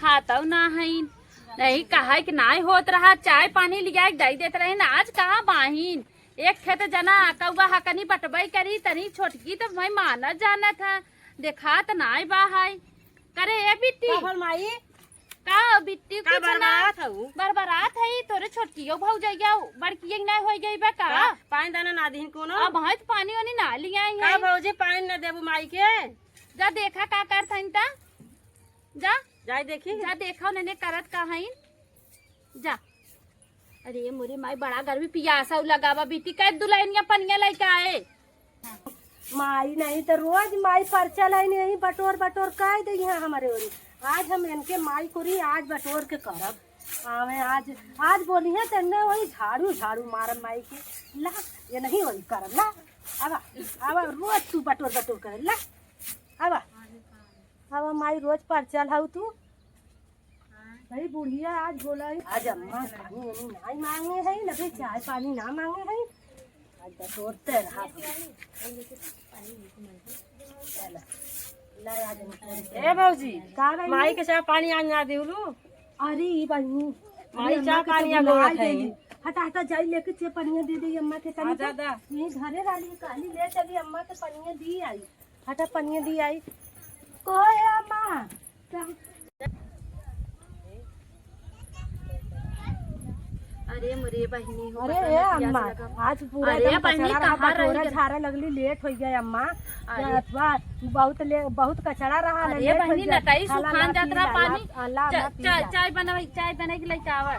खाता ना है नहीं कहा कि ना होत रहा चाय पानी लिया दे देते रहे आज कहाँ बाहिन एक खेत जना कौआ हकनी बटबई करी तनी छोटकी तो मैं माना जाना था देखा तो ना बाहाई करे ए बिट्टी माई का बिट्टी का बरबरात हऊ बरबरात है तोरे छोटकी भाव जाइया बड़की नहीं हो गई बा का पानी दाना ना दीन कोनो अब भैंस पानी वानी ना लिया का भौजी पानी न देबू माई के जा देखा का करथन ता जा जाई देखी जा देखा नने करत का हईन जा अरे मोरे माई बड़ा गर्मी पियासा लगावा बेटी कै दुल्हनिया पनिया लेके आए माई नहीं तो रोज माई परचा लाई नहीं बटोर बटोर कह दी है हमारे ओरी आज हम इनके माई को रही आज बटोर के करब आवे आज बोली है तेने वही झाड़ू झाड़ू मारब माई के ला ये नहीं वही करब ला आवा आवा रोज तू बटोर बटोर कर ला आवा आवा माई रोज परचा लाऊ तू भाई बुढ़िया आज बोला है आज अम्मा पानी नहीं मांगे है ना भाई चाय पानी ना मांगे है आज बटोरते रहा ए भौजी माई के चाय पानी आज ना देलू अरे बहू माई चाय पानी आ गोड़ा है हटा हटा जाई लेके चे पानी दे दे अम्मा के तनी दादा ये घरे वाली काली ले चली अम्मा के पानी दी आई हटा पानी दी आई कोई अम्मा अरे मोरे बहनी हो अरे ए अम्मा आज पूरा अरे बहनी कहाँ रही झारा लगली लेट हो गया अम्मा अथवा बहुत कचरा रहा अरे बहनी नटाई सुखान जात रहा पानी चाय बनाई के लेके आवा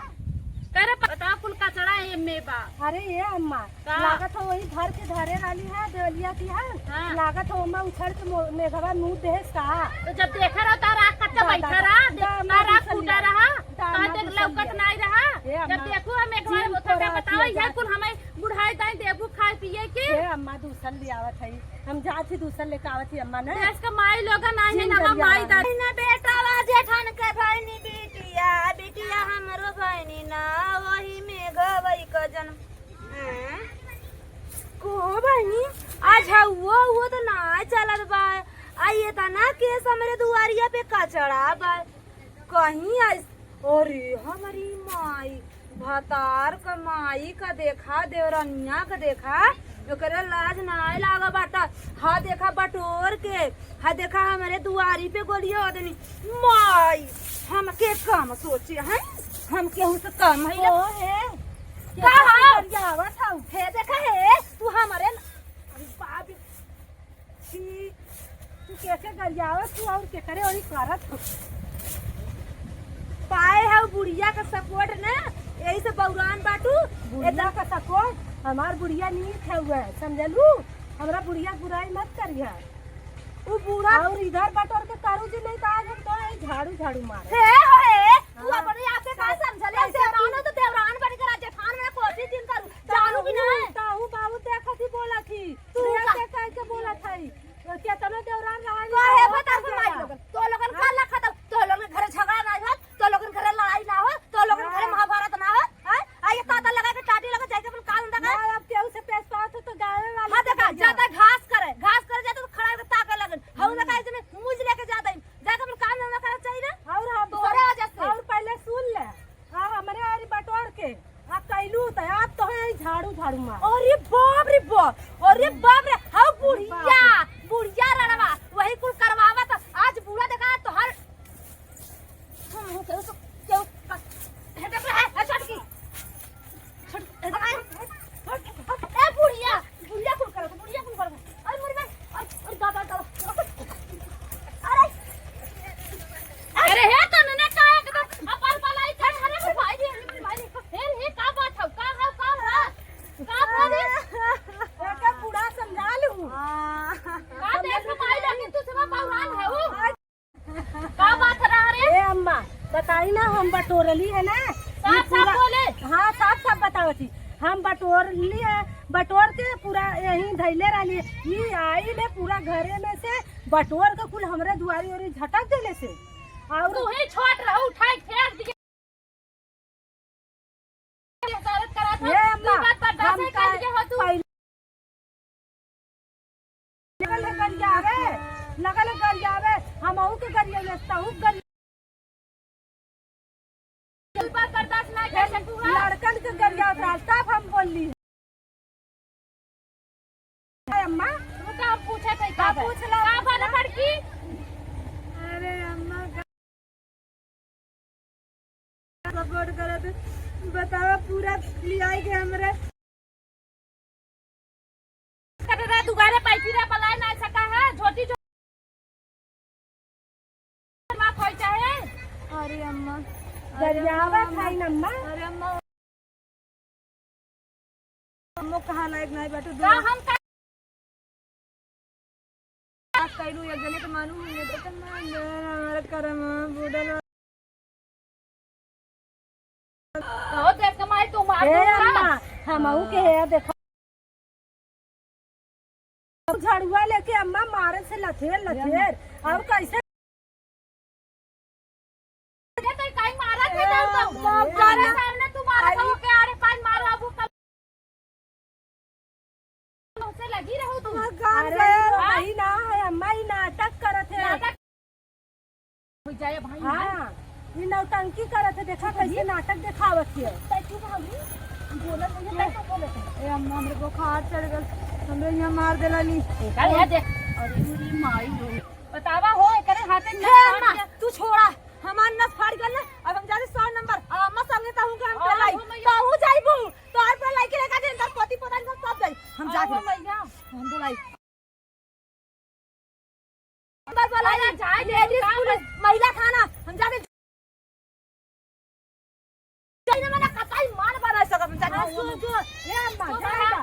करे पता कुल कचरा है में बा अरे ये अम्मा लागत हो वही घर के धरे वाली है देवलिया की है लागत हो अम्मा उछड़ के मेघवा मुंह देस का तो जब देखा रहा तारा कच्चा बैठा रहा तारा फूटा रहा देख लौकत नहीं रहा जब देखो हम एक बार उठा बताओ ये कुल हमें बुढ़ाई दाई देबू खाए पिए के ए अम्मा दूसर ले आवत है हम जात ही दूसर लेके आवत ही अम्मा ने देश का माई लोग नहीं ना माई दाई ना बेटा जेठन के भाईनी बिटिया हमरो भाईनी ना वही में गवई का जन्म को भाईनी आज वो तो ना चलत बा आइए ता ना केस हमरे दुआरिया पे कचड़ा बा कहीं आई अरे हमारी माई भतार का माई का देखा देवरनिया का देखा ओकरे लाज नाय लागा बाटा हा देखा बटोर के हा देखा हमारे दुआरी पे गोलिया होदनी माई हम के कम सोचे हैं हम केहू से कम है ओ है का गरियावा था हे देखा है तू हमारे बाप छी तू कैसे गरियावा तू और के करे और करत हो पाए है बुढ़िया का सपोर्ट ना यही से बौरान बाटू बुढ़िया का सपोर्ट हमार बुढ़िया नीक है हुआ समझलू हमरा बुढ़िया बुराई मत करिया वो बूढ़ा और इधर बटोर के करू जी नहीं तो आज हम तो झाड़ू झाड़ू मार हे तू अपने आप से का समझले देवरान तो देवरान बन कर जेठान में कोशिश दिन करू जानू भी ना ताऊ बाबू देखा थी बोला थी तू ऐसे कैसे बोला थी क्या तनो देवरान रहा कहे बता के माई लोग तो लोगन का लखा तो लोगन घरे झगड़ा ना हो तो लोगन घरे लड़ाई ना हो तो लोगन घरे महाभारत ना हो आइए ताता लगा के टाटी लगा जाके अपन कान दगा अब केहू से पेश पाओ तो गावे वाला हां देखा जाता घास करे जाता तो खड़ा होके ताके लगन हम ना काहे जने मुंह लेके जाता जाके अपन कान में करे चाहिए ना और हम तोरे वजह से और पहले सुन ले हां हमारे आरी बटोर के आ कैलू त आप तो है झाड़ू झाड़ू मार अरे बाप रे हाउ बुढ़िया रड़वा वही कुल करवावा था आज बूढ़ा देखा तो हर हम केहू हेटे पे है छटकी ए बुढ़िया कुल करो अरे मोरी भाई अरे दादा अरे हे तो नने का एकदम अपन पलाई थे अरे भाई हे का बात है का भाभी का बूढ़ा समझा लूं का देख माई लगे तू सेवा बौरान है वो का बात रहा रे ए अम्मा बताई ना हम बटोरली है ना साफ बोले हाँ साफ बताओ थी हम बटोर के पूरा यहीं धैले रही ये आई ले पूरा घरे में से बटोर के कुल हमरे दुआरी और झटक देले से और तू ही छोट रहो उठाई फेंक दिए करा था ये अम्मा बात बर्दाश्त नहीं कर के हो तू लगल कर जावे हम के गरिया लेता हूं तब हम बोली अम्मा तू का पूछे थे का पूछ ला का भले बड़की अरे अम्मा सपोर्ट करत बतावा पूरा लियाई के हमरे कर रहा दुगारे पैठी रे पलाय ना सका है छोटी मां खोई चाहे। अरे अम्मा दरियावा खाई अम्मा अरे अम्मा अम्मा कहाँ लायक नहीं बैठो का हम का कइलू एक जने के मानू हमने तो हमारा करम बूढ़ा तो देख कमाई तू मार हे दूंगा अम्मा हमहू के है देखो झाड़ुआ लेके अम्मा मारे से लथेर लथेर अब कैसे ये तो कहीं मारा थे तो मारे सामने तू मारा था के आरे पान मार बाबू कल से लगी रहो तू अरे वही ना है अम्मा ही नाटक करत है हो जाए भाई हाँ ये नौटंकी करत है देखा कैसे नाटक दिखावत है ए अम्मा हमरे बुखार चढ़ गल हमरे यहाँ मार देला नी देखा है देख अरे मेरी माई हो बतावा हो करे हाथे हे अम्मा तू छोड़ा हमार नस फाड़ गल ना अब हम जाने 100 नंबर अब अम्मा सामने कहूं कि हम पे लाई कहूं जाइबू तो और पे लाई के लेका दे अंदर पोती पोता सब सब जाई हम जाके मैया हम तो लाई बस बोला जाए लेडीज पुलिस महिला थाना हम जाके जाने वाला कतई मान बना सकब हम जाके जो ये अम्मा जा